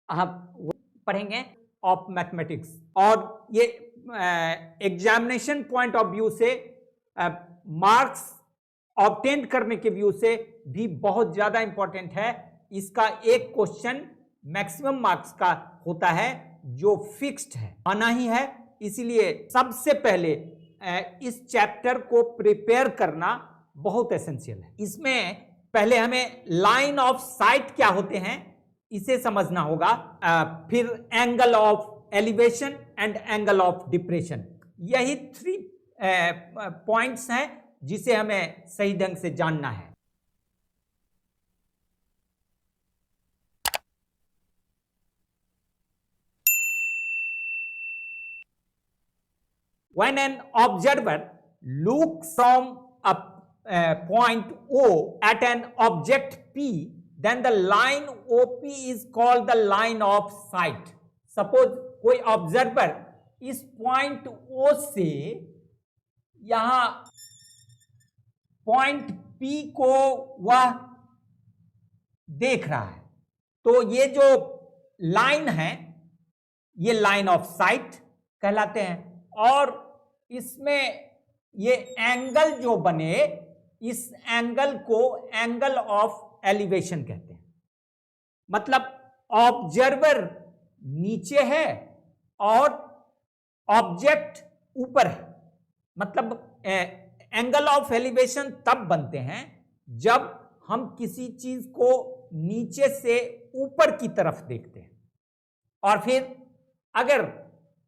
आप पढ़ेंगे of mathematics, और ये एग्जामिनेशन पॉइंट ऑफ व्यू से मार्क्स ऑब्टेन करने के व्यू से भी बहुत ज्यादा इंपॉर्टेंट है। इसका एक क्वेश्चन मैक्सिमम मार्क्स का होता है जो फिक्स्ड है, आना ही है। इसीलिए सबसे पहले इस चैप्टर को प्रिपेयर करना बहुत एसेंशियल है। इसमें पहले हमें लाइन ऑफ साइट क्या होते हैं इसे समझना होगा, फिर angle of elevation and angle of depression. यही 3 पॉइंट्स हैं जिसे हमें सही ढंग से जानना है। When an observer looks from a point O at an object P, then the line OP is called the line of sight. Suppose कोई ऑब्जर्वर इस पॉइंट O से यहां पॉइंट P को वह देख रहा है, तो ये जो लाइन है ये लाइन ऑफ साइट कहलाते हैं। और इसमें ये एंगल जो बने इस एंगल को एंगल ऑफ एलिवेशन कहते हैं। मतलब ऑब्जर्वर नीचे है और ऑब्जेक्ट ऊपर है। मतलब एंगल ऑफ एलिवेशन तब बनते हैं जब हम किसी चीज को नीचे से ऊपर की तरफ देखते हैं, और फिर अगर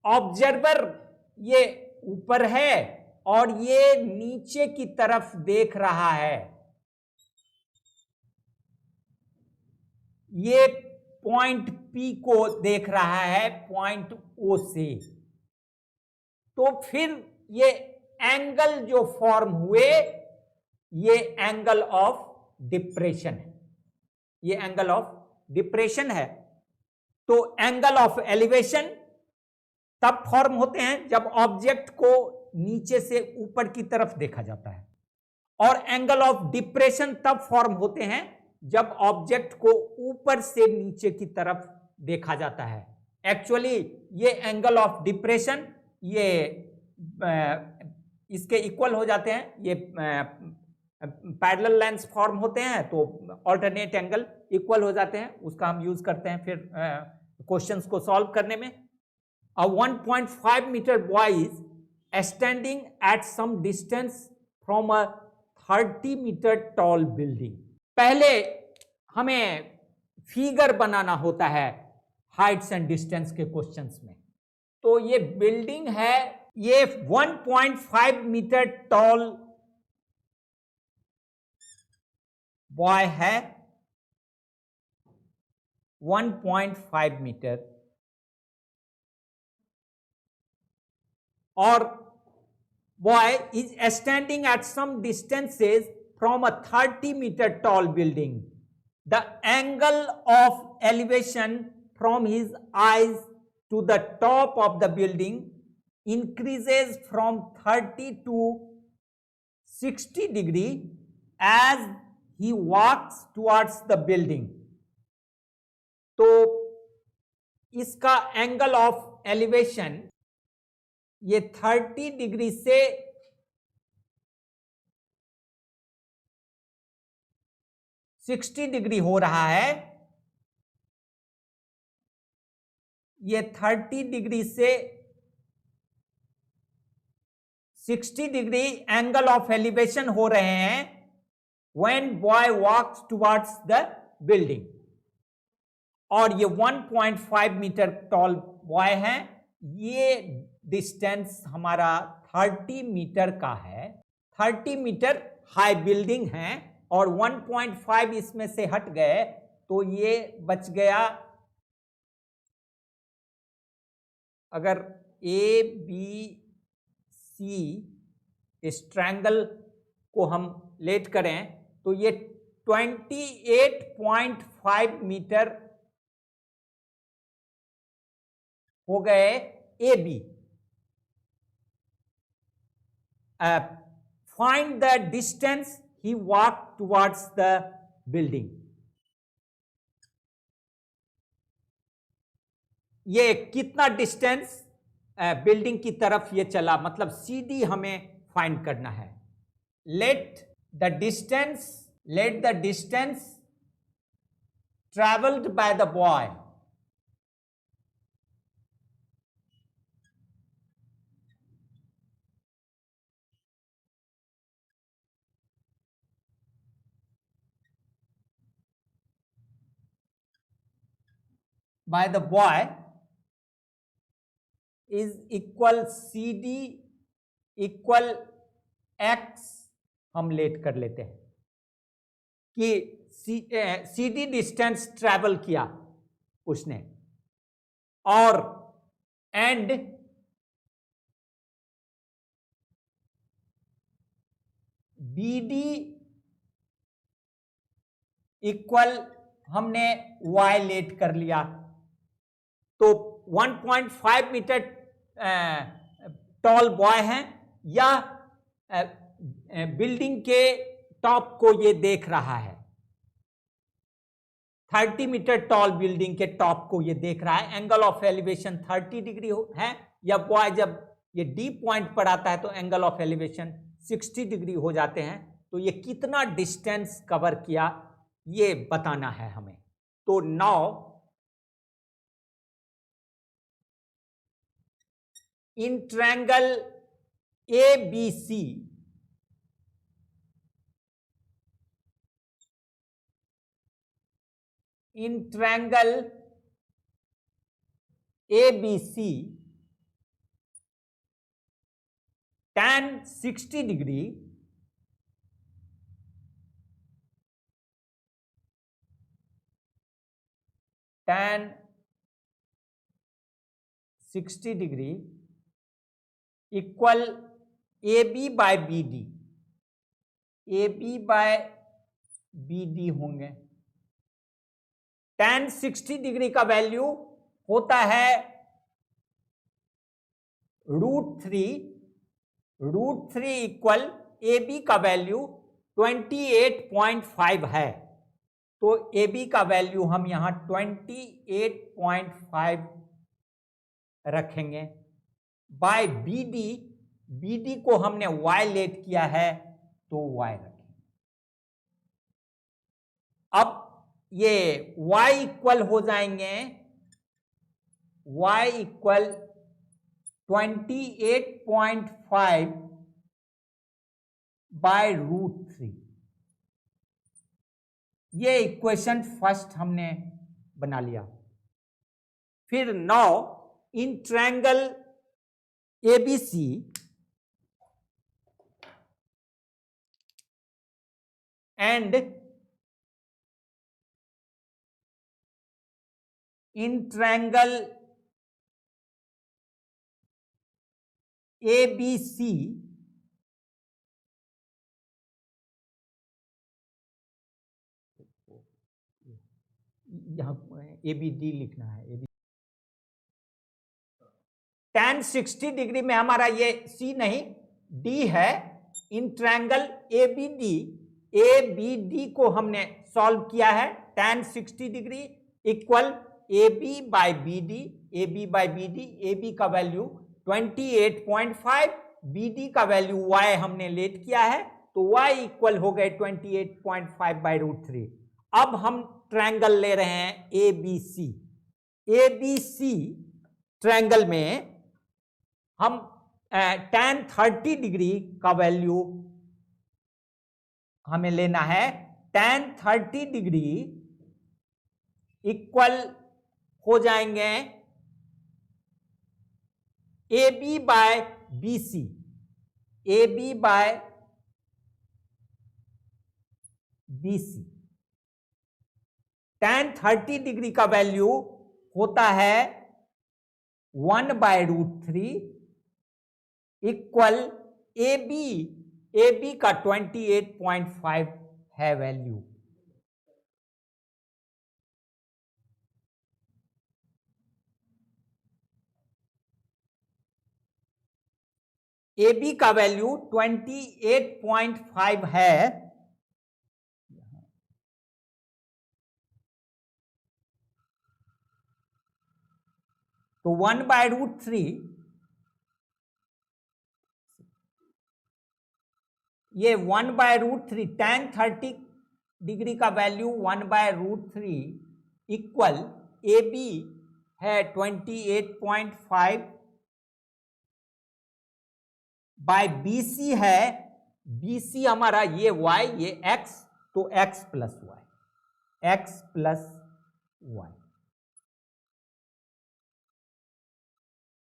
ऑब्जर्वर ये ऊपर है और ये नीचे की तरफ देख रहा है, ये पॉइंट P को देख रहा है पॉइंट O से, तो फिर ये एंगल जो फॉर्म हुए ये एंगल ऑफ डिप्रेशन है। ये एंगल ऑफ डिप्रेशन है। तो एंगल ऑफ एलिवेशन तब फॉर्म होते हैं जब ऑब्जेक्ट को नीचे से ऊपर की तरफ देखा जाता है, और एंगल ऑफ डिप्रेशन तब फॉर्म होते हैं जब ऑब्जेक्ट को ऊपर से नीचे की तरफ देखा जाता है। एक्चुअली ये एंगल ऑफ डिप्रेशन ये इसके इक्वल हो जाते हैं, ये पैरेलल लाइंस फॉर्म होते हैं तो ऑल्टरनेट एंगल इक्वल हो जाते हैं। उसका हम यूज करते हैं फिर क्वेश्चंस को सॉल्व करने में। A 1.5 meter boy is standing at some distance from a 30 meter tall building. पहले हमें फिगर बनाना होता है हाइट्स एंड डिस्टेंस के क्वेश्चंस में। तो ये बिल्डिंग है, ये 1.5 मीटर टॉल बॉय है, 1.5 मीटर, और boy is standing at some distances from a 30 meter tall building. The angle of elevation from his eyes to the top of the building increases from 30 to 60 degree as he walks towards the building. तो इसका angle of elevation ये 30 degree से 60 degree हो रहा है। ये 30 degree से 60 degree angle of elevation हो रहे हैं when boy walks towards the building. और ये 1.5 मीटर टॉल बॉय है, ये डिस्टेंस हमारा 30 मीटर का है। 30 मीटर हाई बिल्डिंग है और 1.5 इसमें से हट गए तो ये बच गया। अगर ए बी सी स्ट्रैंगल को हम लेट करें तो ये 28.5 मीटर हो गए A B. Find the distance he walked towards the building. ये कितना डिस्टेंस बिल्डिंग की तरफ ये चला, मतलब CD हमें फाइंड करना है। Let the distance travelled by the boy is equal CD इक्वल X, हम लेट कर लेते हैं कि CD डिस्टेंस ट्रेवल किया उसने, और एंड BD इक्वल हमने Y लेट कर लिया, तो 1.5 मीटर टॉल बॉय है, या बिल्डिंग के टॉप को ये देख रहा है, 30 मीटर टॉल बिल्डिंग के टॉप को ये देख रहा है, एंगल ऑफ एलिवेशन 30 डिग्री है, या बॉय जब ये डी पॉइंट पर आता है तो एंगल ऑफ एलिवेशन 60 डिग्री हो जाते हैं। तो ये कितना डिस्टेंस कवर किया ये बताना है हमें। तो now in triangle ABC, tan 60 degree equal AB by BD होंगे। tan 60 डिग्री का वैल्यू होता है √3 इक्वल AB का वैल्यू 28.5 है, तो AB का वैल्यू हम यहां 28.5 रखेंगे, बाय BD को हमने Y लेट किया है तो Y रखेंगे। अब ये Y इक्वल हो जाएंगे, Y इक्वल 28.5 बाय √3। ये इक्वेशन फर्स्ट हमने बना लिया। फिर now in triangle ABC and in triangle ABC यहां ABD लिखना है। tan 60 डिग्री में हमारा ये C नहीं D है। इन ट्रायंगल ABD को हमने सॉल्व किया है। tan 60 degree equal AB by BD, AB का वैल्यू 28.5, BD का वैल्यू Y हमने लेट किया है, तो Y इक्वल हो गए 28.5 बाय √3। अब हम ट्रायंगल ले रहे हैं ABC ट्रायंगल में हम tan 30 डिग्री का वैल्यू हमें लेना है। tan 30 डिग्री इक्वल हो जाएंगे AB by BC, tan 30 degree का वैल्यू होता है 1 बाय √3 इक्वल AB का 28.5 है वैल्यू। AB का वैल्यू 28.5 है, तो 1/√3 ये 1/√3 tan 30 डिग्री का वैल्यू 1/√3 इक्वल ए बी है 28.5 बाय बी सी है, बी सी हमारा ये y ये x, तो x plus y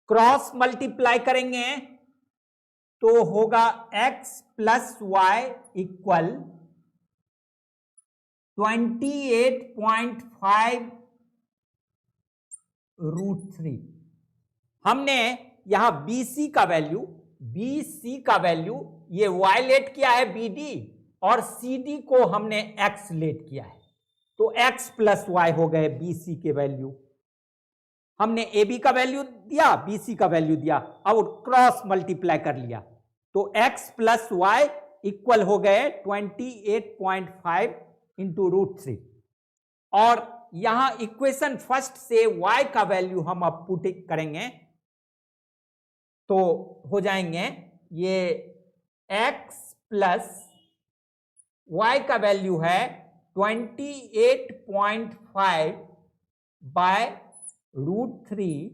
cross multiply करेंगे तो होगा x प्लस y इक्वल 28.5√3। हमने यहां BC का वैल्यू ये y लेट किया है BD और CD को हमने x लेट किया है, तो x प्लस y हो गए BC के वैल्यू। हमने AB का वैल्यू दिया, BC का वैल्यू दिया, अब क्रॉस मल्टीप्लाई कर लिया तो x प्लस y इक्वल हो गए 28.5 इंटू √3। और यहां इक्वेशन फर्स्ट से y का वैल्यू हम अब पुट करेंगे तो हो जाएंगे ये x प्लस y का वैल्यू है 28.5 बाय √3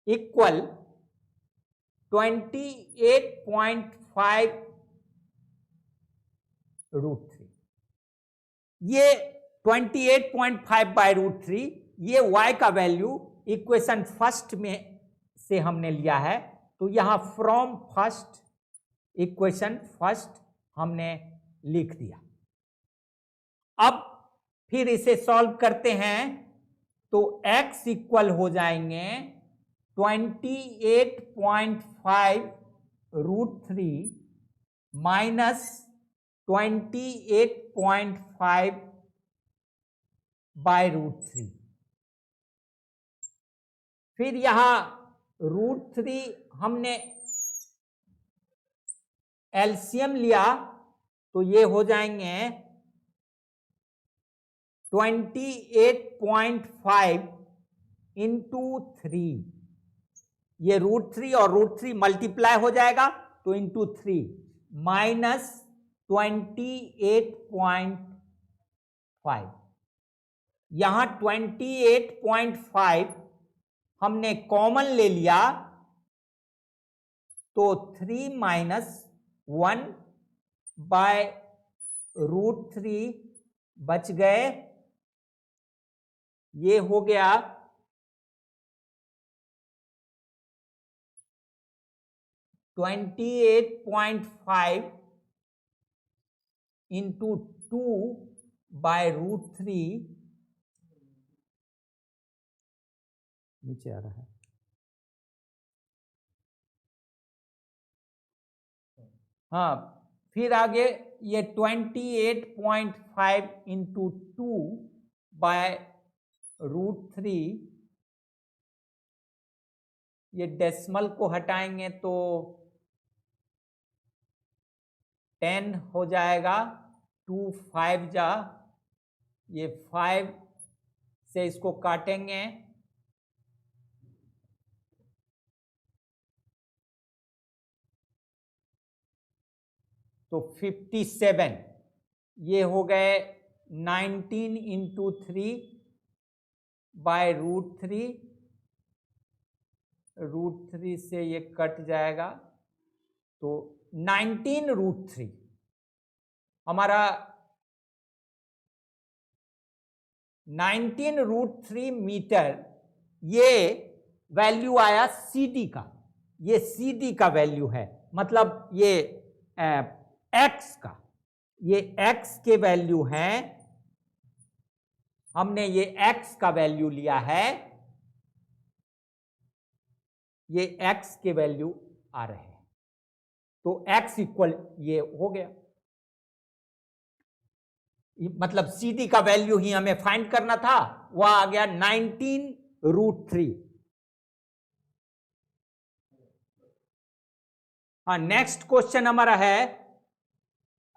इक्वल 28.5√3। ये 28.5 बाय √3 ये y का वैल्यू इक्वेशन फर्स्ट में से हमने लिया है, तो यहां फ्रॉम फर्स्ट इक्वेशन फर्स्ट हमने लिख दिया। अब फिर इसे सॉल्व करते हैं तो x इक्वल हो जाएंगे 28.5√3 माइनस 28.5 बाय √3। फिर यहां √3 हमने एलसीएम लिया तो ये हो जाएंगे 28.5 इंटू 3, ये √3 और √3 मल्टीप्लाई हो जाएगा तो इंटू 3 माइनस 28.5। यहां 28.5 हमने कॉमन ले लिया तो 3 माइनस 1 बाय √3 बच गए, ये हो गया 28.5 इंटू 2 बाय √3 नीचे आ रहा है। हाँ, फिर आगे ये 28.5 इंटू 2 बाय √3, ये डेसिमल को हटाएंगे तो 10 हो जाएगा, 2 5 जा, ये 5 से इसको काटेंगे तो 57, ये हो गए 19 इंटू 3 बाय √3 से ये कट जाएगा तो 19√3 हमारा 19√3 मीटर ये वैल्यू आया CD का, ये CD का वैल्यू है, मतलब ये x का, ये x के वैल्यू हैं, हमने ये x का वैल्यू लिया है, ये x के वैल्यू आ रहे हैं तो x इक्वल ये हो गया, मतलब CD का वैल्यू ही हमें फाइंड करना था, वह आ गया 19√3। हाँ, नेक्स्ट क्वेश्चन हमारा है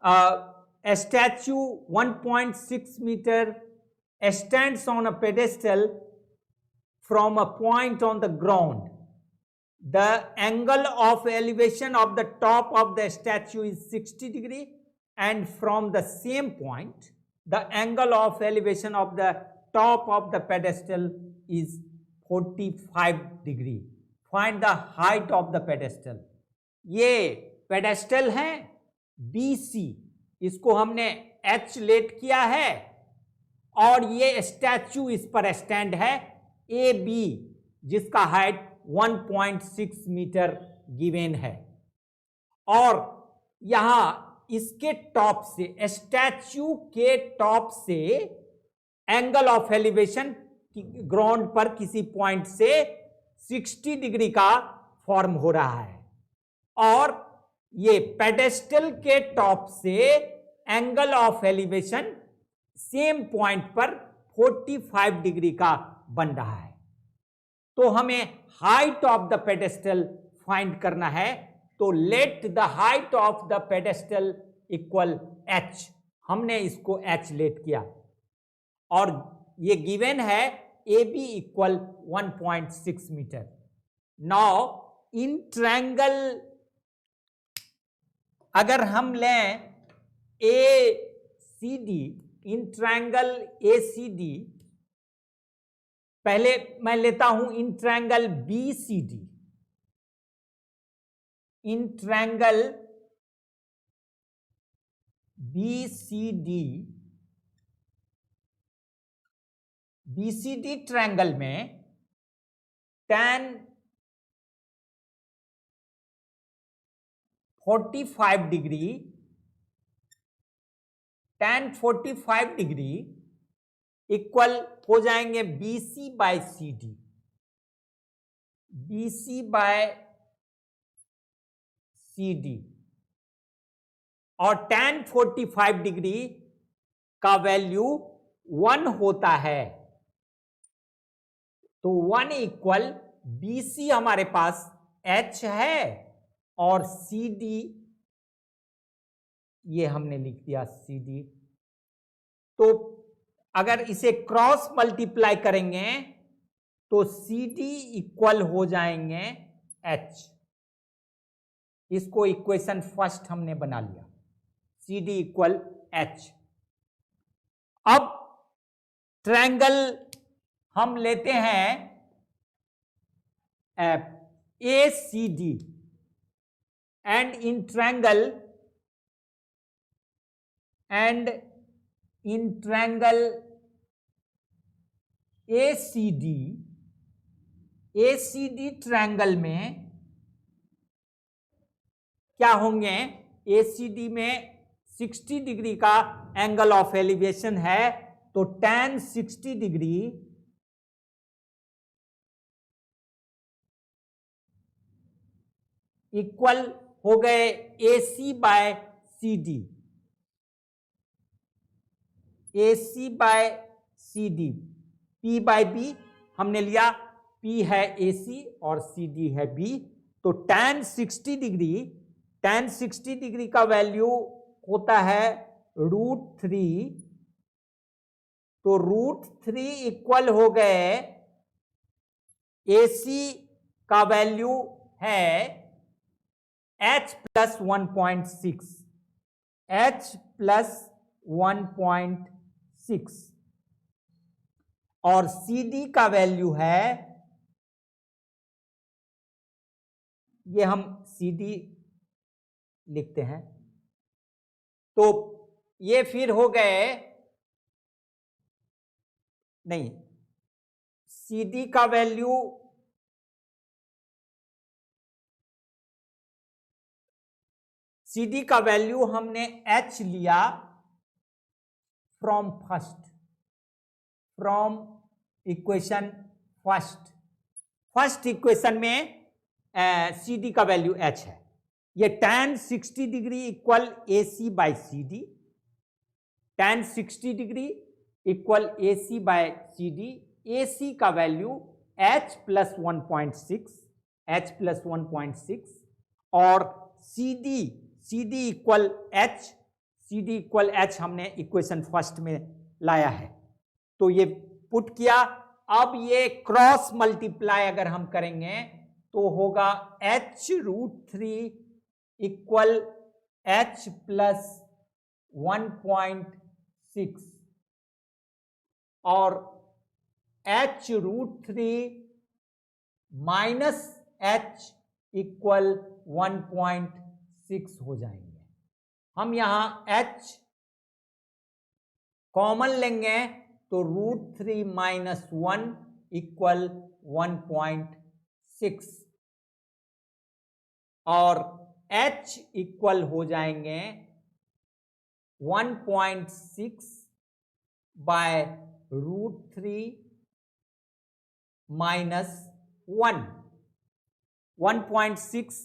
a statue 1.6 meter stands on a pedestal from a point on the ground, the angle of elevation of the top of the statue is 60 degree, and from the same point the angle of elevation of the top of the pedestal is 45 degree. Find the height of the pedestal. ये pedestal है BC, इसको हमने H let किया है, और ये statue इस पर स्टैंड है AB, जिसका हाइट 1.6 मीटर गिवेन है, और यहां इसके टॉप से, स्टैचू के टॉप से एंगल ऑफ एलिवेशन ग्राउंड पर किसी पॉइंट से 60 डिग्री का फॉर्म हो रहा है, और ये पेडेस्टल के टॉप से angle of elevation same point पर 45 डिग्री का बन रहा है। तो हमें height of the pedestal find करना है, तो let the height of the pedestal equal h, हमने इसको h लेट किया, और ये गिवन है AB equal 1.6 metre. Now in triangle अगर हम लें ACD, इन ट्रायंगल ACD, पहले मैं लेता हूं in triangle BCD, in triangle BCD triangle में tan 45 degree, tan 45 degree equal हो जाएंगे BC by CD, BC by CD, और tan 45 डिग्री का वैल्यू 1 होता है, तो 1 इक्वल BC हमारे पास H है, और CD ये हमने लिख दिया CD। तो अगर इसे क्रॉस मल्टीप्लाई करेंगे तो CD इक्वल हो जाएंगे H। इसको इक्वेशन फर्स्ट हमने बना लिया, CD इक्वल H। अब ट्रायंगल हम लेते हैं ACD, and in triangle ACD triangle में क्या होंगे, ACD में 60 डिग्री का एंगल ऑफ एलिवेशन है, तो tan 60 डिग्री इक्वल हो गए AC by CD, AC by CD, P by B हमने लिया, P है AC और CD है B, तो tan 60 डिग्री का वैल्यू होता है √3, तो √3 इक्वल हो गए AC का वैल्यू है H प्लस 1.6, H प्लस 1.6, और CD का वैल्यू है, ये हम CD लिखते हैं, तो ये फिर हो गए, नहीं, CD का वैल्यू हमने H लिया फ्रॉम इक्वेशन फर्स्ट इक्वेशन में CD का वैल्यू H है, ये tan 60 degree equal AC by CD, tan 60 degree equal AC by CD, AC का वैल्यू H प्लस 1.6, और CD इक्वल H हमने इक्वेशन फर्स्ट में लाया है, तो ये पुट किया अब ये क्रॉस मल्टीप्लाई अगर हम करेंगे तो होगा h√3 इक्वल h प्लस 1.6 और h√3 माइनस h इक्वल 1.6 हो जाएंगे। हम यहां h कॉमन लेंगे तो √3 माइनस 1 इक्वल 1.6 और h इक्वल हो जाएंगे 1.6 बाय √3 माइनस 1, 1.6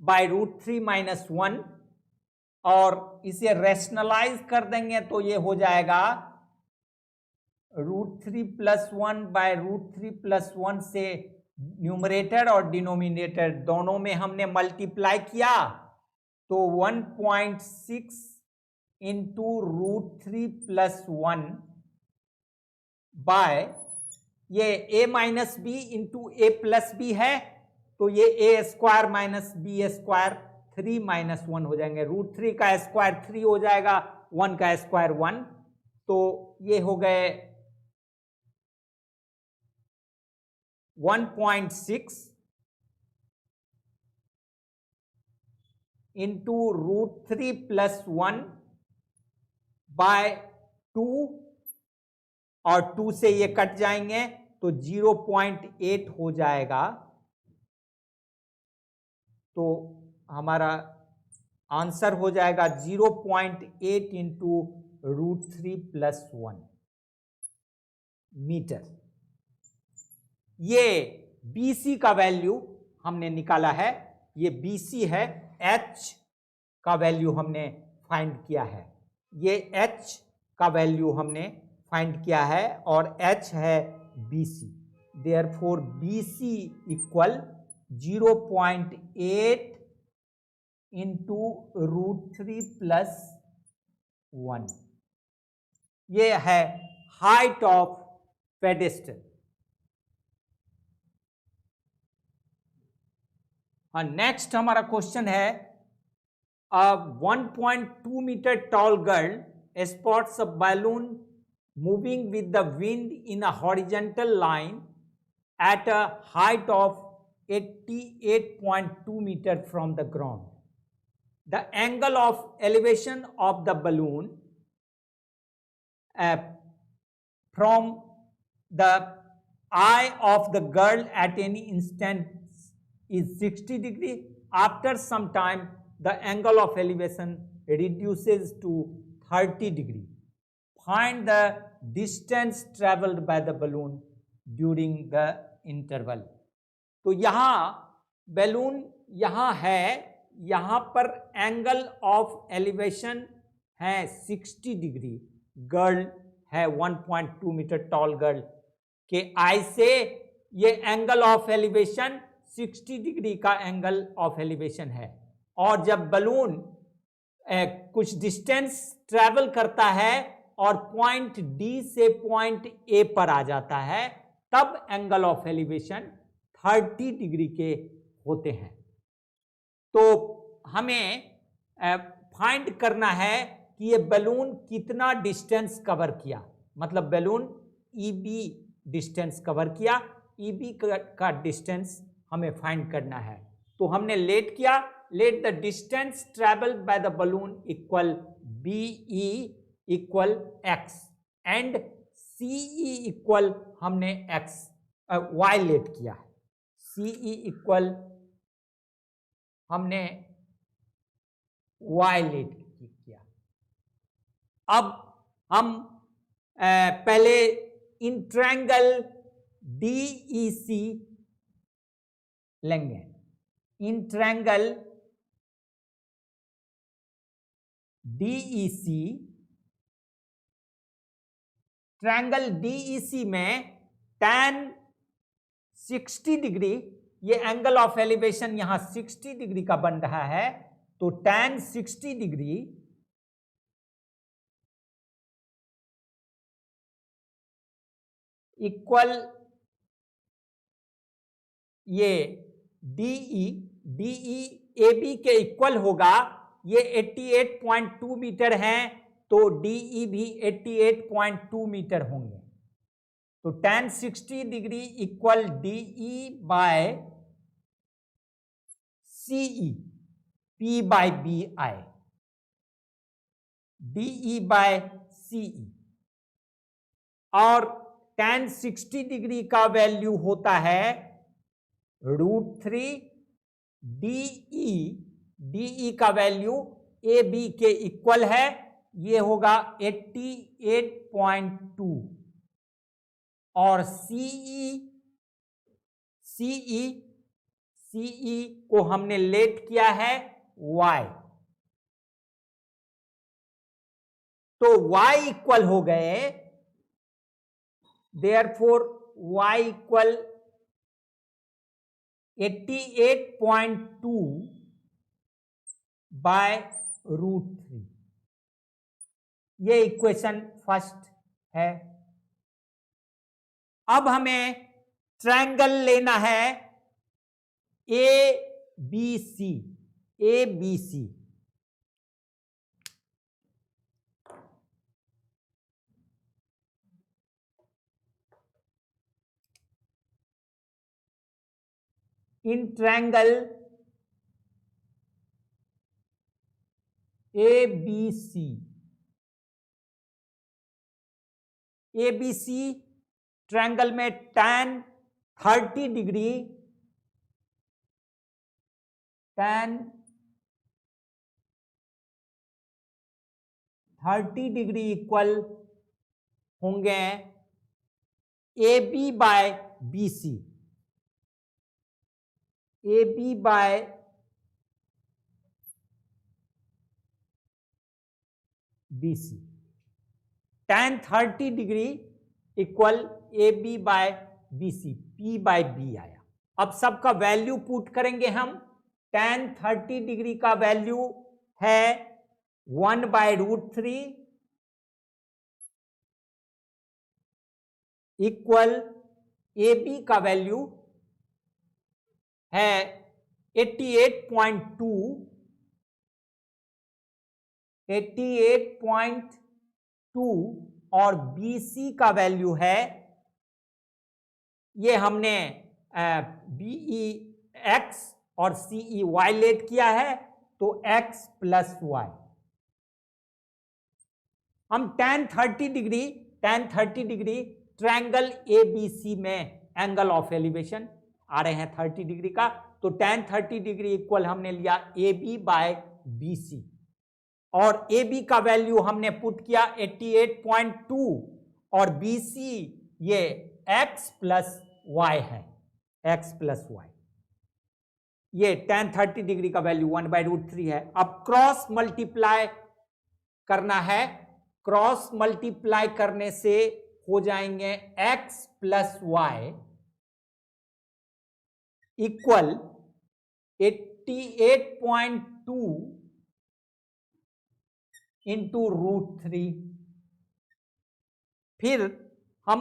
बाय √3 माइनस 1 और इसे रेशनलाइज कर देंगे तो ये हो जाएगा √3 प्लस 1 बाय √3 प्लस 1 से न्यूमरेटर और डिनोमिनेटर दोनों में हमने मल्टीप्लाई किया तो 1.6 इंटू √3 प्लस 1 बाय ये a minus B into A plus B है तो ये a square minus B square 3 minus 1 हो जाएंगे। √3 का स्क्वायर 3 हो जाएगा, 1 का स्क्वायर 1, तो ये हो गए 1.6 इंटू √3 प्लस 1 बाय 2 और 2 से ये कट जाएंगे तो 0.8 हो जाएगा। तो हमारा आंसर हो जाएगा 0.8 इंटू √3 प्लस 1 मीटर। ये BC का वैल्यू हमने निकाला है, ये BC है, H का वैल्यू हमने फाइंड किया है, ये H का वैल्यू हमने फाइंड किया है और H है BC। Therefore BC equal 0.8 into √3 plus 1, ये है हाइट ऑफ पेडेस्टल। हाँ, नेक्स्ट हमारा क्वेश्चन है, 1.2 metre tall girl spots a balloon moving with the wind in a horizontal line at a height of 88.2 meter from the ground. The angle of elevation of the balloon from the eye of the girl at any instant is 60 degree. After some time, the angle of elevation reduces to 30 degree. Find the distance traveled by the balloon during the interval. तो यहाँ balloon यहाँ है, यहाँ पर angle of elevation है 60 degree, girl है 1.2 metre tall girl के आई से ये एंगल ऑफ एलिवेशन 60 डिग्री का एंगल ऑफ एलिवेशन है और जब बलून कुछ डिस्टेंस ट्रेवल करता है और पॉइंट डी से पॉइंट ए पर आ जाता है तब एंगल ऑफ एलिवेशन 30 डिग्री के होते हैं। तो हमें फाइंड करना है कि ये बैलून कितना डिस्टेंस कवर किया, मतलब बैलून EB डिस्टेंस कवर किया, EB का डिस्टेंस हमें फाइंड करना है। तो हमने लेट किया, let the distance travel by the balloon equal BE equal x and CE equal हमने y लेट किया है, CE इक्वल हमने y लेट किया। अब हम पहले इन ट्रायंगल DEC लेंगे। In triangle DEC, triangle DEC में tan 60 डिग्री, ये एंगल ऑफ एलिवेशन यहां 60 डिग्री का बन रहा है, तो tan 60 डिग्री इक्वल ये डीई ए बी के इक्वल होगा। ये 88.2 मीटर है तो डीई भी 88.2 मीटर होंगे। तो tan 60 degree equal DE by CE, P by B आई, डीई बाय सीई। और tan 60 डिग्री का वैल्यू होता है √3 डीई, डीई का वैल्यू ए बी के इक्वल है, ये होगा 88.2। और सीई, सीई को हमने लेट किया है y, तो y इक्वल हो गए, देयरफॉर y इक्वल 88.2 बाय √3। ये इक्वेशन फर्स्ट है। अब हमें ट्रायंगल लेना है A B C, A B C. In triangle A B C, A B C triangle में tan 30 degree, tan 30 degree equal होंगे A B by B C, A B by B C. tan 30 degree equal A B by B C, P by B आया। अब सबका value put करेंगे हम। tan 30 degree का value है 1/√3 equal A B का value है 88.2, 88.2 और BC का वैल्यू है, ये हमने BE x और CE y लेट किया है, तो x प्लस y। हम tan 30 डिग्री ट्रायंगल ABC में एंगल ऑफ एलिवेशन आ रहे हैं 30 डिग्री का, तो tan 30 डिग्री इक्वल हमने लिया AB बाय BC और AB का वैल्यू हमने पुट किया 88.2 और BC ये x प्लस y है, x प्लस y। ये tan 30 डिग्री का वैल्यू 1/√3 है। अब क्रॉस मल्टीप्लाई करना है, क्रॉस मल्टीप्लाई करने से हो जाएंगे x plus y equal 88.2 into √3। फिर हम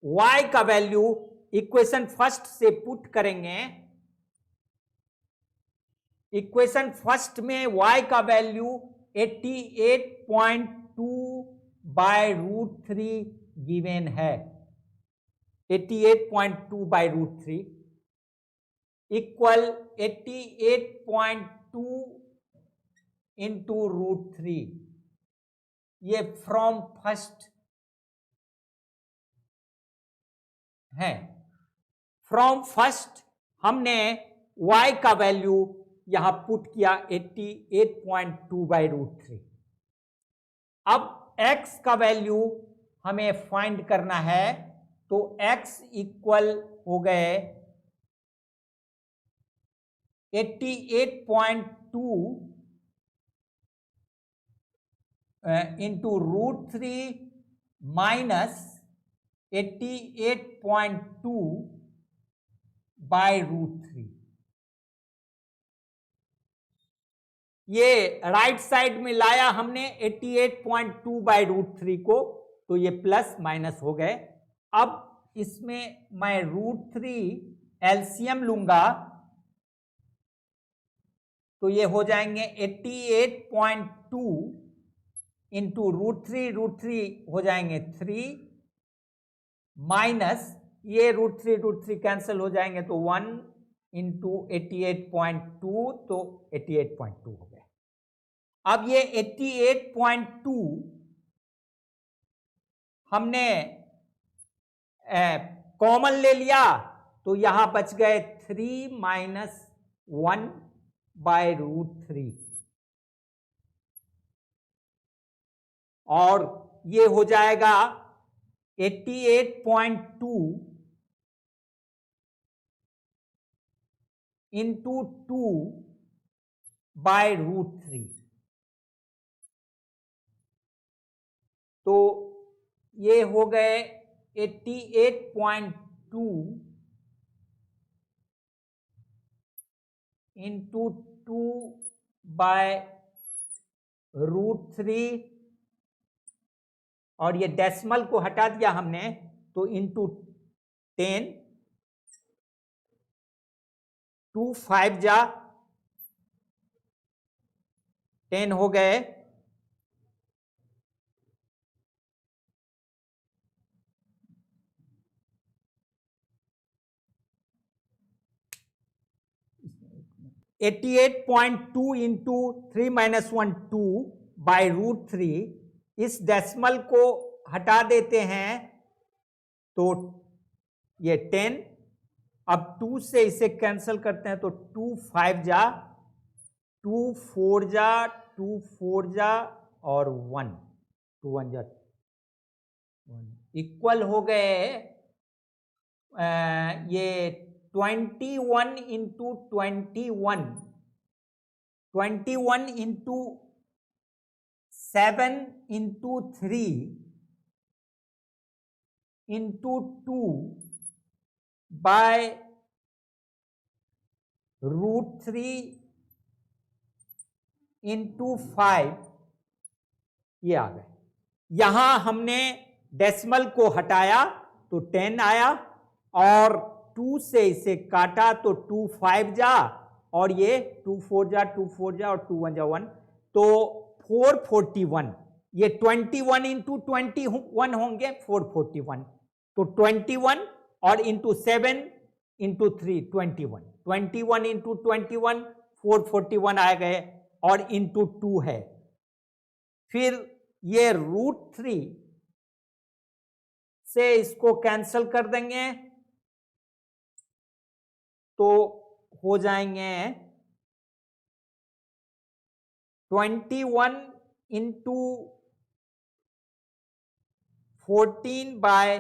y का वैल्यू इक्वेशन फर्स्ट से पुट करेंगे। इक्वेशन फर्स्ट में y का वैल्यू 88.2 बाय √3 गिवन है, 88.2 बाय √3 इक्वल 88.2 इंटू √3। ये फ्रॉम फर्स्ट है। फ्रॉम फर्स्ट हमने y का वैल्यू यहां पुट किया 88.2 बाय √3। अब x का वैल्यू हमें फाइंड करना है, तो x इक्वल हो गए 88.2 इंटू √3 माइनस 88.2 बाय √3। ये राइट साइड में लाया हमने 88.2 बाय √3 को, तो ये प्लस माइनस हो गए। अब इसमें मैं √3 एलसीएम लूंगा तो ये हो जाएंगे 88.2 इंटू √3 हो जाएंगे 3 माइनस ये √3 कैंसिल हो जाएंगे तो 1 इंटू 88.2 तो 88.2 हो गए। अब ये 88.2 हमने कॉमन ले लिया तो यहां बच गए 3 माइनस 1 बाय √3 और ये हो जाएगा 88.2 इंटू 2 बाय √3 तो ये हो गए 88.2 इंटू 2 बाय √3 और ये डेसिमल को हटा दिया हमने तो इंटू 10 2 5 जा 10 हो गए (88.2 इंटू 3 माइनस 1 2 बाय √3 इस डेसिमल को हटा देते हैं तो ये 10 अब 2 से इसे कैंसिल करते हैं तो 2 5 जा 2 4 जा 2 4 जा और 1 2 1 जा 1 इक्वल हो गए ये 21 into 21 into 7 into 3 into 2 by √3 into 5 ये आ गए। यहां हमने डेसिमल को हटाया तो 10 आया और 2 से इसे काटा तो 2 5 जा और ये 2 4 जा 2 4 जा और 2 1 जा 1 तो 441 ये 21 इंटू 21 होंगे 441 तो 21 और इंटू 7 इंटू 3 21 इंटू 21 441 आ गए और इंटू 2 है। फिर ये √3 से इसको कैंसिल कर देंगे तो हो जाएंगे 21 इंटू 14 बाय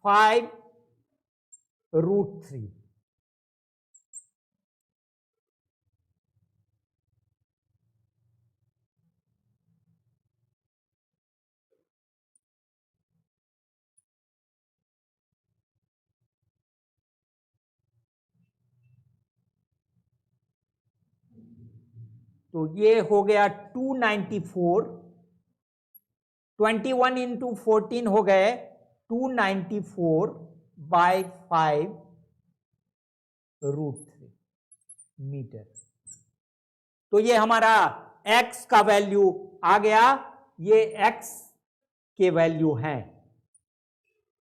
5 √3 तो ये हो गया 294 21 इंटू 14 हो गए 294 बाय 5 √3 मीटर। तो ये हमारा x का वैल्यू आ गया। ये x के वैल्यू हैं।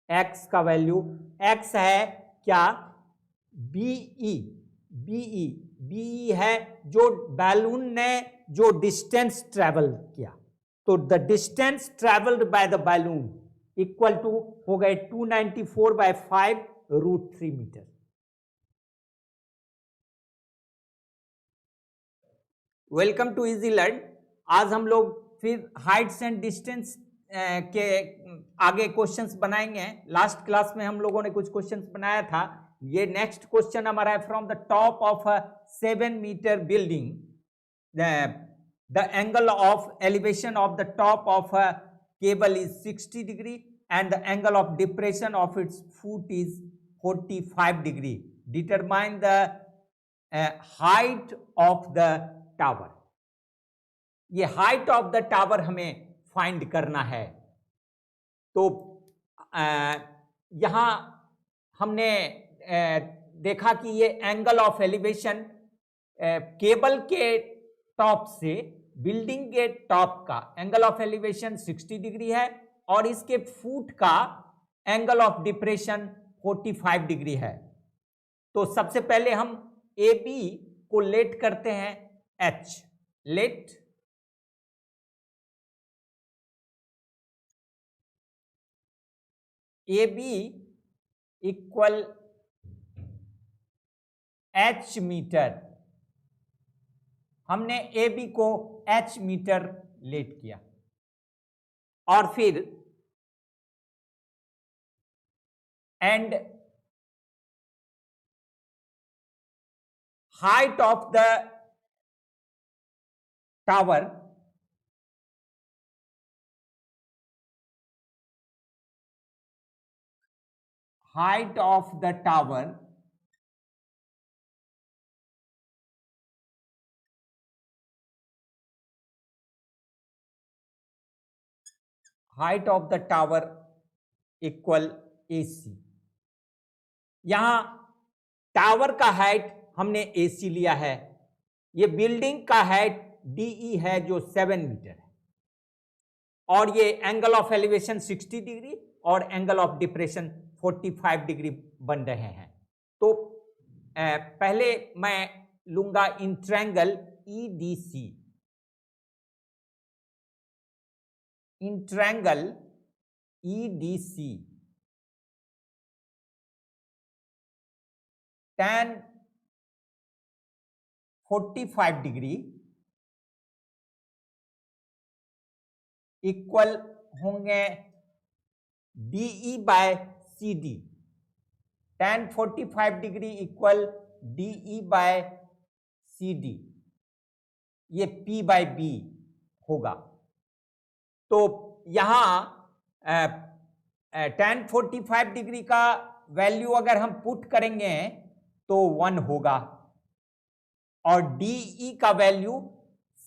x का वैल्यू x है क्या बीई है जो बैलून ने जो डिस्टेंस ट्रेवल किया तो the distance travelled by the balloon equal to हो गए 294 by 5 √3 metre. Welcome to Easy Learn. आज हम लोग फिर हाइट्स एंड डिस्टेंस के आगे क्वेश्चंस बनाएंगे। लास्ट क्लास में हम लोगों ने कुछ क्वेश्चंस बनाया था। ये नेक्स्ट क्वेश्चन हमारा है from the top of 7 metre building the angle of elevation of the top of cable is 60 degree and the angle of depression of its foot is 45 degree. Determine the height of the tower. ये height of the tower हमें find करना है। तो यहाँ हमने देखा कि ये एंगल ऑफ एलिवेशन केबल के टॉप से बिल्डिंग के टॉप का एंगल ऑफ एलिवेशन 60 डिग्री है और इसके फुट का एंगल ऑफ डिप्रेशन 45 डिग्री है। तो सबसे पहले हम ए बी को लेट करते हैं H, let A B equal H metre. हमने ए बी को एच मीटर लेट किया और फिर and height of the tower height of the tower equal AC। यहां टावर का हाइट हमने AC लिया है, ये बिल्डिंग का हाइट DE है जो 7 मीटर है और ये एंगल ऑफ एलिवेशन 60 डिग्री और एंगल ऑफ डिप्रेशन 45 डिग्री बन रहे हैं। तो पहले मैं लूंगा in triangle EDC, in triangle EDC tan 45 degree equal होंगे DE by CD। tan 45 degree equal DE by CD, ये P बाय B होगा। तो यहां tan 45 डिग्री का वैल्यू अगर हम पुट करेंगे तो 1 होगा और DE का वैल्यू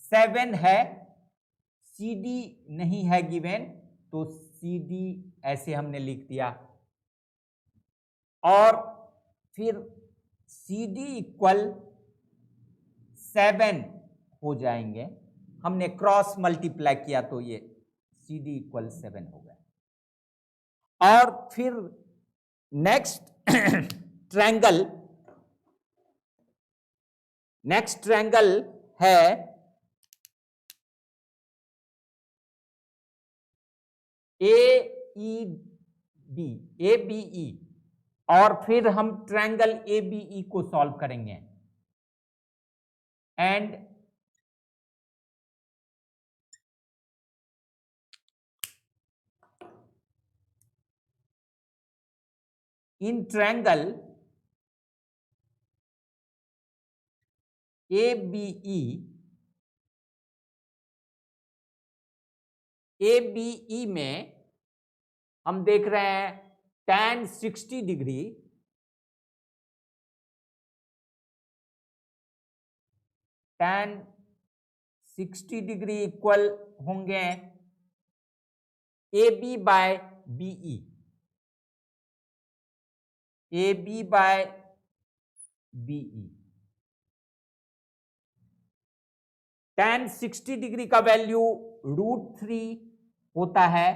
7 है, CD नहीं है गिवन, तो CD ऐसे हमने लिख दिया और फिर CD इक्वल 7 हो जाएंगे। हमने क्रॉस मल्टीप्लाई किया तो ये CD इक्वल 7 हो गया। और फिर नेक्स्ट ट्रायंगल है ABE और फिर हम ट्रायंगल ABE को सॉल्व करेंगे एंड इन ट्रायंगल ABE में हम देख रहे हैं tan 60 डिग्री इक्वल होंगे AB by BE, AB by BE। tan 60 degree का वैल्यू √3 होता है।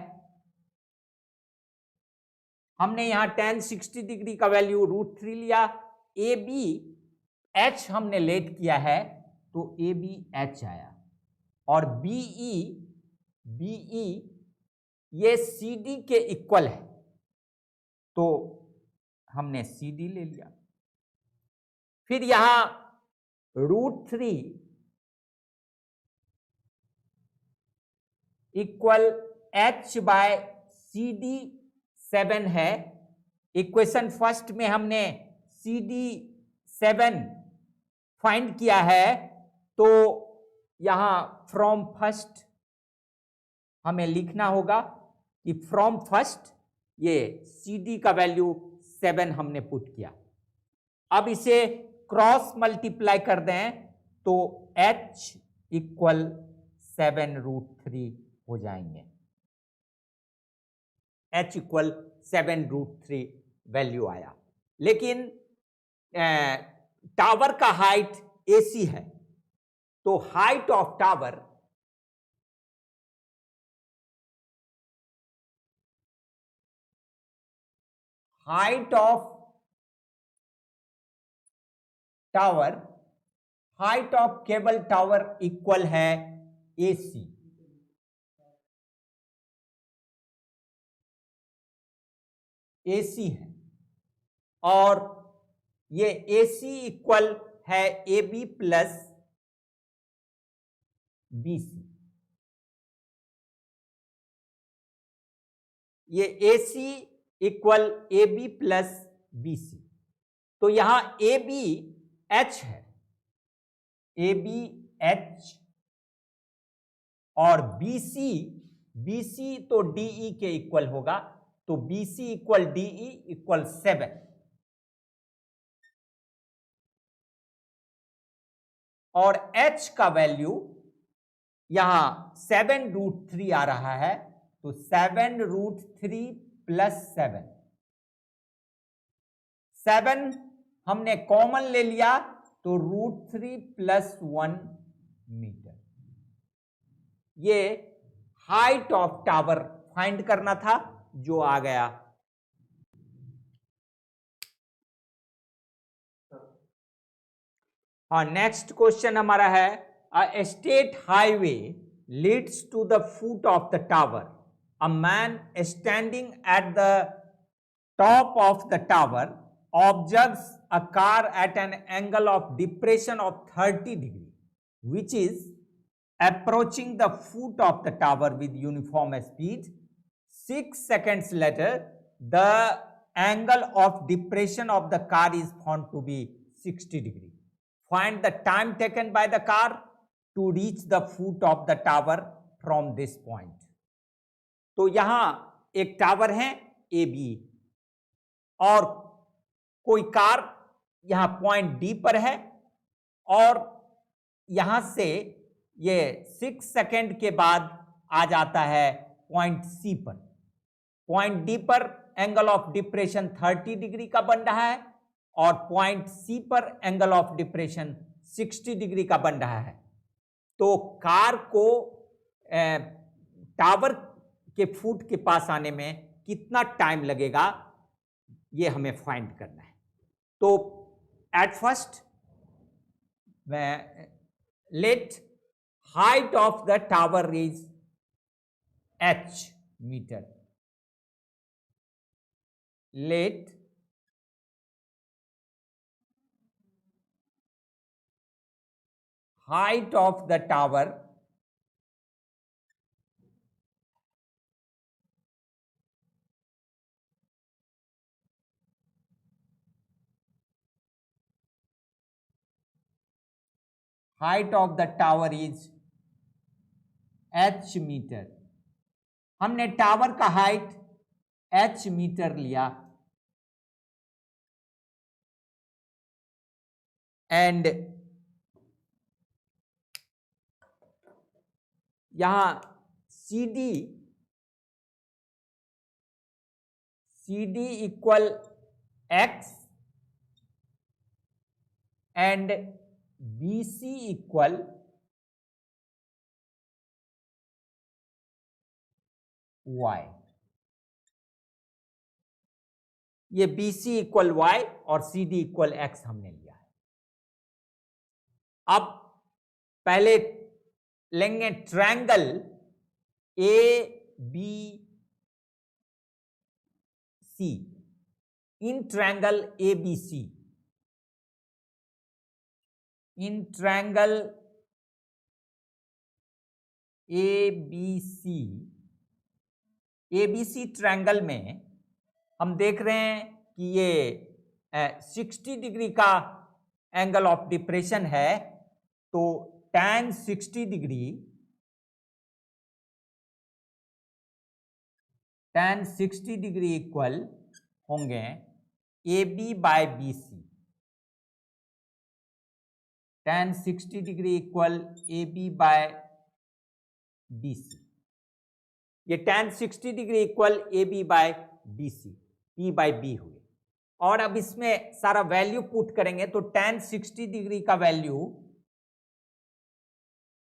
हमने यहां tan 60 डिग्री का वैल्यू √3 लिया। AB H हमने लेट किया है तो AB H आया और BE ये CD के इक्वल है तो हमने CD ले लिया। फिर यहां √3 इक्वल H बाय CD 7 है। इक्वेशन फर्स्ट में हमने CD 7 फाइंड किया है तो यहां फ्रॉम फर्स्ट हमें लिखना होगा कि फ्रॉम फर्स्ट ये CD का वैल्यू 7 हमने पुट किया। अब इसे क्रॉस मल्टीप्लाई कर दें तो H इक्वल 7 √3 हो जाएंगे, H इक्वल 7√3 वैल्यू आया। लेकिन टावर का हाइट AC है, तो height of tower height of cable tower equal है AC। AC है और ये AC इक्वल है AB प्लस BC। ये AC equal AB plus BC। तो यहां AB H है, AB H, और BC तो DE के इक्वल होगा, तो BC इक्वल DE इक्वल 7। और H का वैल्यू यहां 7√3 आ रहा है, तो 7√3 प्लस 7 हमने कॉमन ले लिया, तो √3 प्लस 1 मीटर। ये हाइट ऑफ टावर फाइंड करना था, जो आ गया। हाँ, नेक्स्ट क्वेश्चन हमारा है, a state highway leads to the foot of the tower. A man standing at the top of the tower observes a car at an angle of depression of 30 degree, which is approaching the foot of the tower with uniform speed. 6 seconds later, the angle of depression of the car is found to be 60 degree. Find the time taken by the car to reach the foot of the tower from this point. तो यहां एक tower है AB और कोई car यहां point D पर है, और यहां से ये 6 सेकेंड के बाद आ जाता है पॉइंट सी पर। पॉइंट डी पर एंगल ऑफ डिप्रेशन 30 डिग्री का बन रहा है, और पॉइंट सी पर एंगल ऑफ डिप्रेशन 60 डिग्री का बन रहा है। तो कार को टावर के फुट के पास आने में कितना टाइम लगेगा, ये हमें फाइंड करना है। तो at first let height of the tower is H metre. Let height of the tower is H metre. हमने टावर का हाइट H मीटर लिया, एंड यहां CD इक्वल X एंड BC इक्वल Y। ये BC इक्वल Y और CD इक्वल X हमने लिया है। अब पहले लेंगे triangle ABC। In triangle ABC, in triangle ABC triangle में हम देख रहे हैं कि ये 60 डिग्री का एंगल ऑफ डिप्रेशन है, तो tan 60 डिग्री इक्वल होंगे AB by BC। tan 60 degree equal AB by BC। ये tan 60 degree equal AB by D C, P by B हुए। और अब इसमें सारा वैल्यू पुट करेंगे तो tan 60 डिग्री का वैल्यू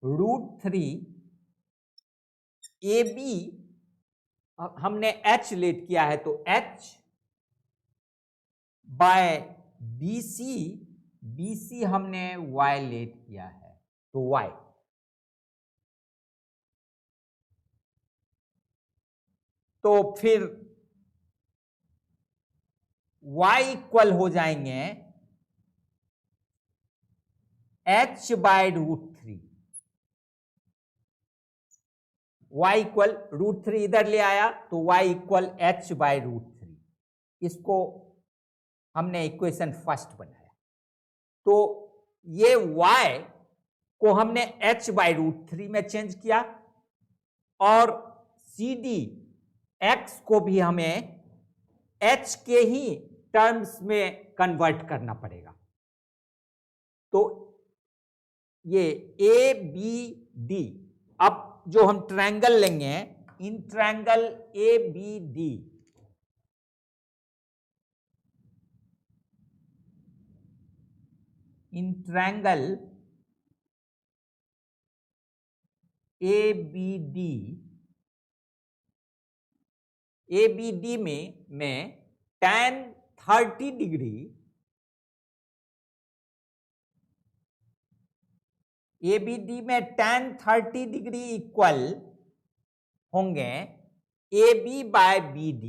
√3 AB, हमने H लेट किया है तो H बाय BC, BC हमने Y लेट किया है तो Y। तो फिर Y इक्वल हो जाएंगे H बाय √3। Y इक्वल √3 इधर ले आया तो Y इक्वल H बाय √3। इसको हमने इक्वेशन फर्स्ट बनाया। तो ये Y को हमने H बाय √3 में चेंज किया और CD X को भी हमें H के ही टर्म्स में कन्वर्ट करना पड़ेगा। तो ये ABD, अब जो हम ट्रायंगल लेंगे, in triangle ABD, in triangle ABD, ABD में tan 30 डिग्री, ABD में tan 30 डिग्री इक्वल होंगे AB by BD,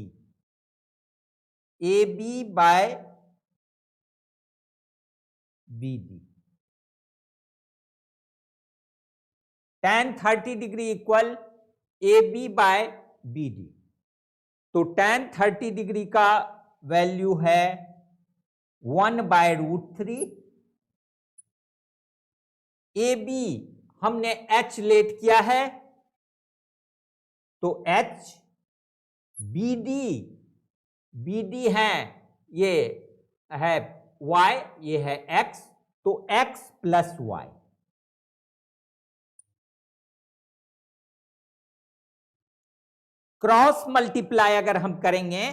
AB by BD। tan 30 degree equal AB by BD। तो tan 30 डिग्री का वैल्यू है 1 बाय √3। AB हमने H let किया है तो H, BD है, ये है Y, ये है X, तो X plus Y। Cross multiply अगर हम करेंगे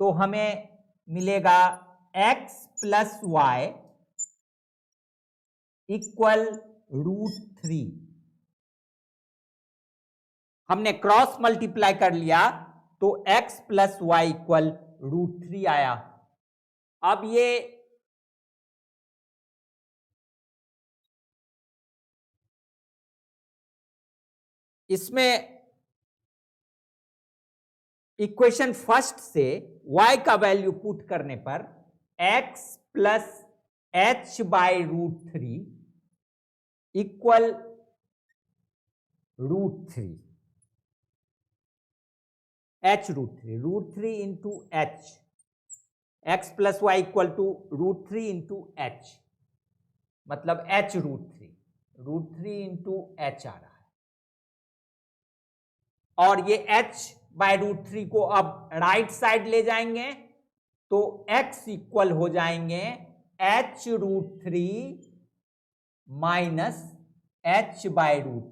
तो हमें मिलेगा X प्लस Y इक्वल √3। हमने क्रॉस मल्टीप्लाई कर लिया तो X प्लस Y इक्वल √3 आया। अब ये इसमें इक्वेशन फर्स्ट से y का वैल्यू पुट करने पर x plus h by √3 equal √3, h √3 into h, x plus y equal to √3 into h, मतलब h √3 इंटू h आ रहा है। और ये h बाय √3 को अब राइट साइड ले जाएंगे तो x इक्वल हो जाएंगे h √3 minus h by √3,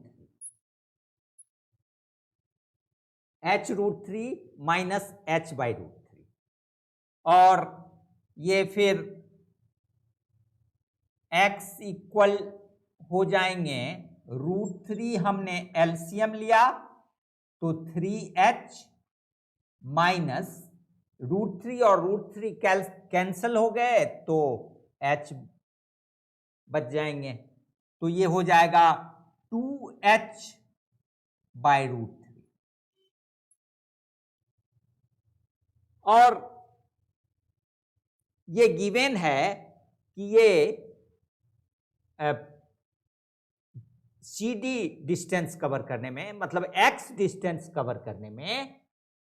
h √3 minus h by √3। और ये फिर x इक्वल हो जाएंगे √3, हमने एलसीएम लिया तो 3h माइनस √3 और √3 कैंसल हो गए तो h बच जाएंगे, तो ये हो जाएगा 2h बाय √3। और ये गिवन है कि ये CD डिस्टेंस कवर करने में, मतलब X डिस्टेंस कवर करने में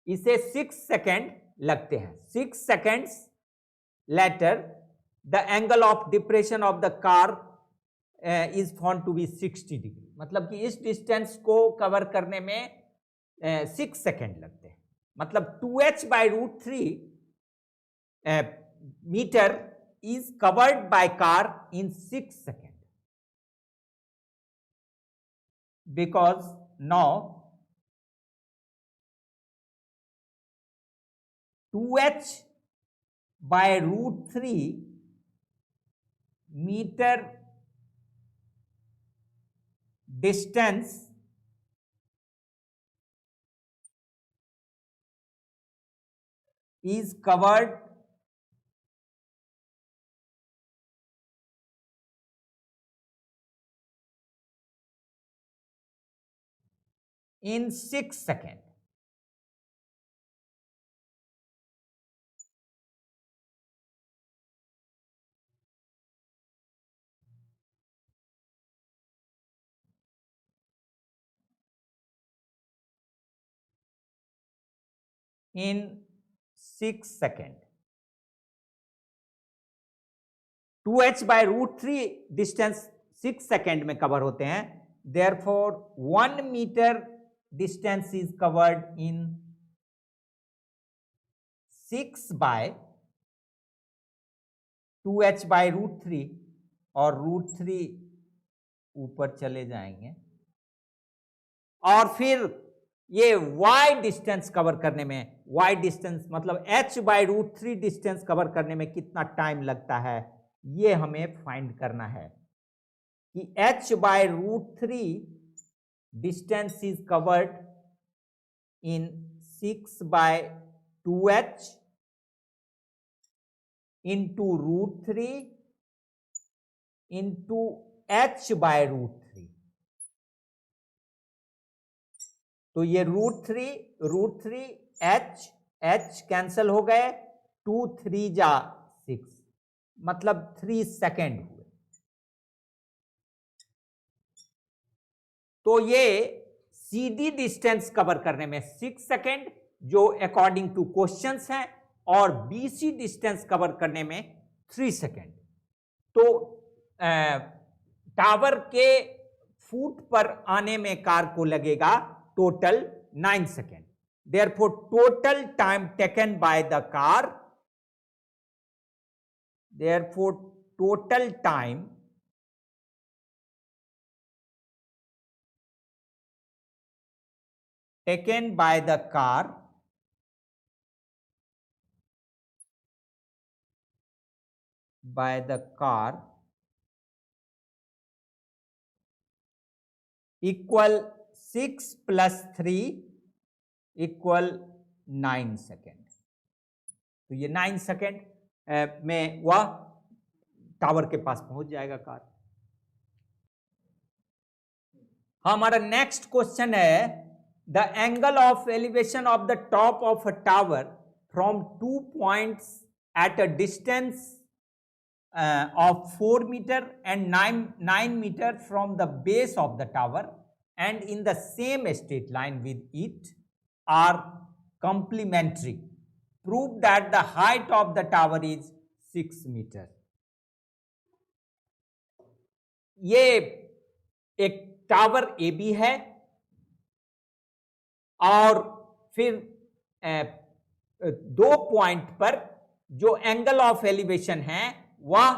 इसे 6 सेकेंड लगते हैं। 6 seconds later the angle of depression of the car is found to be 60 degree, मतलब कि इस डिस्टेंस को कवर करने में 6 सेकेंड लगते हैं। मतलब 2h by √3 metre is covered by car in 6 second. Because now 2h by root 3 meter distance is covered in 6 seconds. In 6 seconds. 2h by root 3 distance 6 second में कवर होते हैं, therefore 1 metre distance is covered in 6 by 2h by root 3, और root 3 ऊपर चले जाएंगे, और फिर ये y डिस्टेंस कवर करने में, y डिस्टेंस मतलब h by root 3 distance cover करने में कितना टाइम लगता है, ये हमें फाइंड करना है कि h by root 3 distance is covered in 6 by 2h into root 3 into h by root 3. तो ये रूट थ्री h कैंसल हो गए, 2 3 जा 6, मतलब 3 सेकेंड हुए. तो ये CD डिस्टेंस कवर करने में 6 सेकेंड जो अकॉर्डिंग टू क्वेश्चंस है, और BC डिस्टेंस कवर करने में 3 सेकेंड. तो टावर के फुट पर आने में कार को लगेगा total 9 second. Therefore total time taken by the car, therefore total time taken by the car equal 6 plus 3 equal 9 second. तो ये 9 सेकेंड में वह टावर के पास पहुंच जाएगा कार. हमारा नेक्स्ट क्वेश्चन है, the angle of elevation of the top of a tower from 2 points at a distance of 4 meter and 9 meter from the base of the tower and in the same straight line with it are complementary. Prove that the height of the tower is 6 meter. ये एक tower AB है, और फिर 2 point पर जो angle of elevation है वह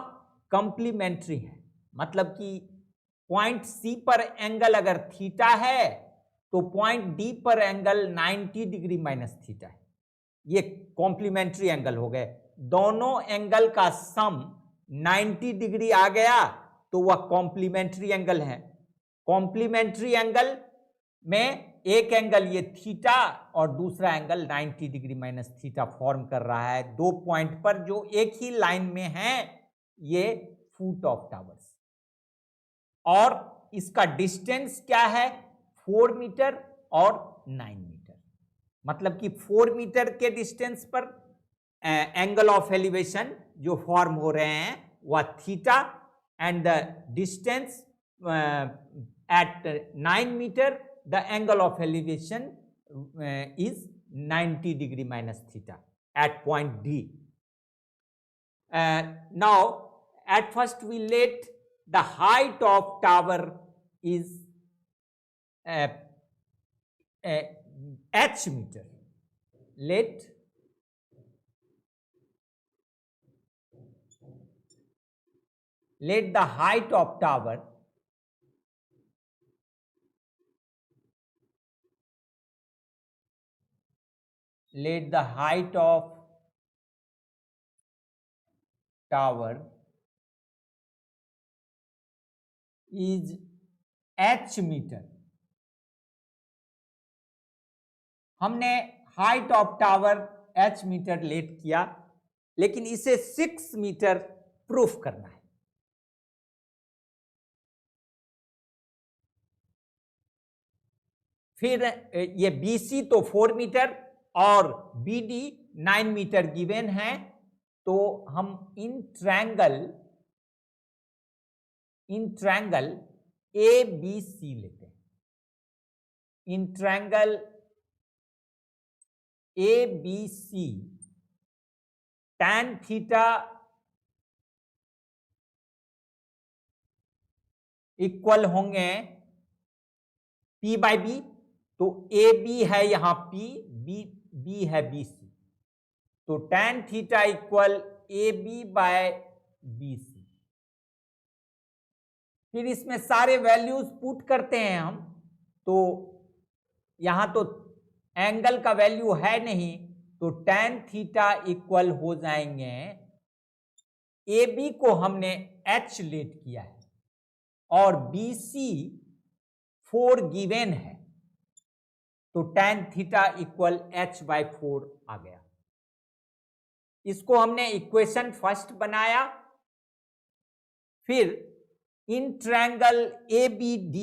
complementary है. मतलब कि पॉइंट C पर एंगल अगर थीटा है तो पॉइंट D पर एंगल 90 डिग्री माइनस थीटा है. ये कॉम्प्लीमेंट्री एंगल हो गए. दोनों एंगल का सम 90 डिग्री आ गया तो वह कॉम्प्लीमेंट्री एंगल है. कॉम्प्लीमेंट्री एंगल में एक एंगल ये थीटा और दूसरा angle 90 degree minus theta form कर रहा है. 2 पॉइंट पर जो एक ही लाइन में है, ये फुट ऑफ टावर्स, और इसका डिस्टेंस क्या है 4 मीटर और 9 मीटर. मतलब कि 4 मीटर के डिस्टेंस पर एंगल ऑफ एलिवेशन जो फॉर्म हो रहे हैं वह थीटा, and the distance at 9 metre the angle of elevation is 90 degree minus theta at point D. Now at first we let the height of tower is h meter. Let the height of tower let the height of tower is h metre. हमने height of tower h metre let किया, लेकिन इसे 6 metre proof करना है। फिर ये BC तो 4 metre और BD 9 मीटर गिवन है, तो हम इन ट्रायंगल ABC लेते हैं। इन triangle ABC tan theta equal होंगे P बाई B, तो AB है यहां P, B है BC, तो tan theta equal AB by BC। फिर इसमें सारे वैल्यूज पुट करते हैं हम, तो यहां तो एंगल का वैल्यू है नहीं, तो tan थीटा इक्वल हो जाएंगे, AB को हमने H लेट किया है और BC 4 गिवन है, तो tan theta equal H by 4 आ गया। इसको हमने इक्वेशन फर्स्ट बनाया। फिर इन ट्रायंगल ABD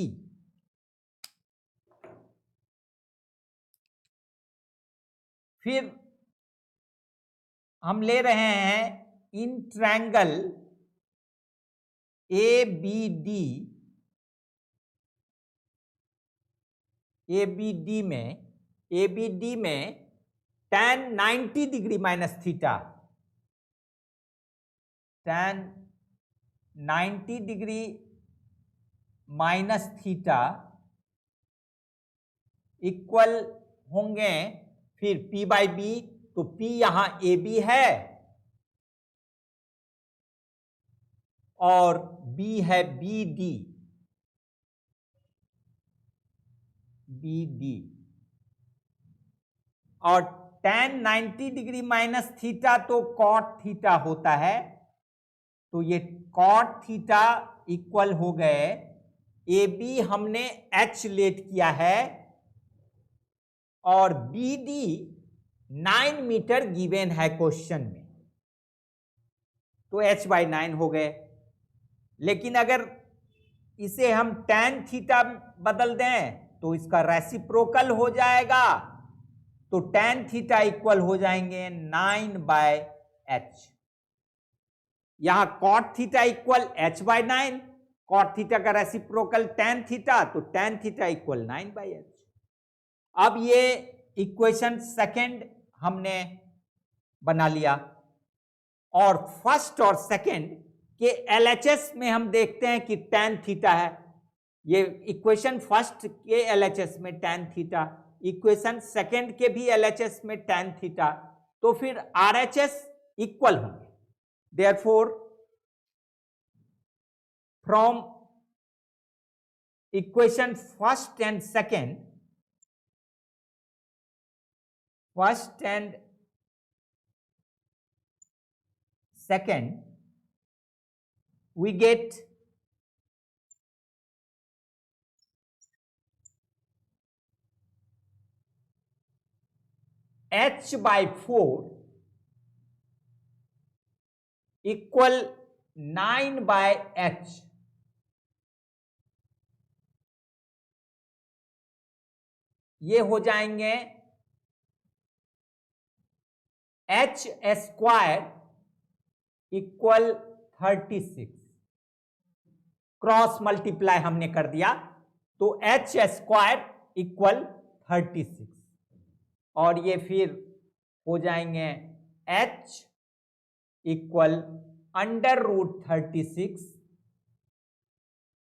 फिर हम ले रहे हैं इन ट्रायंगल ABD में tan 90 degree minus theta, tan 90 degree minus theta equal होंगे फिर P बाई B, तो P यहां AB है और B है BD, और tan 90 डिग्री माइनस थीटा तो cot थीटा होता है, तो ये cot थीटा इक्वल हो गए, AB हमने H लेट किया है और BD 9 मीटर गिवन है क्वेश्चन में, तो H बाई 9 हो गए। लेकिन अगर इसे हम tan थीटा बदल दें तो इसका रेसिप्रोकल हो जाएगा, तो tan थीटा इक्वल हो जाएंगे 9 बाय H। यहां cot theta equal H by 9, cot theta का रेसिप्रोकल tan थीटा, तो tan theta equal 9 by H। अब ये इक्वेशन सेकंड हमने बना लिया, और फर्स्ट और सेकंड के LHS में हम देखते हैं कि tan थीटा है। ये इक्वेशन फर्स्ट के LHS में tan थीटा, इक्वेशन सेकंड के भी LHS में tan थीटा, तो फिर RHS इक्वल होंगे। Therefore from equation first and second we get H by 4 equal 9 by H। ये हो जाएंगे H square equal 36, cross multiply हमने कर दिया, तो H स्क्वायर इक्वल 36, और ये फिर हो जाएंगे H इक्वल अंडर रूट 36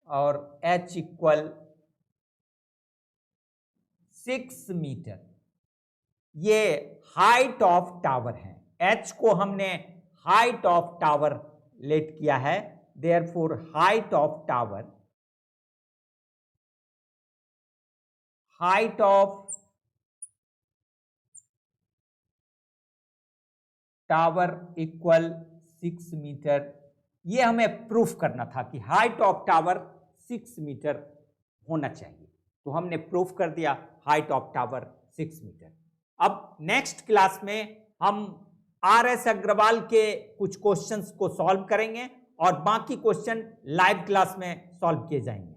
और H इक्वल 6 मीटर। ये हाइट ऑफ टावर है, H को हमने हाइट ऑफ टावर लेट किया है, therefore height of tower equal 6 metre, ये हमें प्रूफ करना था कि हाइट ऑफ टावर 6 मीटर होना चाहिए, तो हमने प्रूफ कर दिया हाइट ऑफ टावर 6 मीटर। अब नेक्स्ट क्लास में हम RS अग्रवाल के कुछ क्वेश्चंस को सॉल्व करेंगे और बाकी क्वेश्चन लाइव क्लास में सॉल्व किए जाएंगे।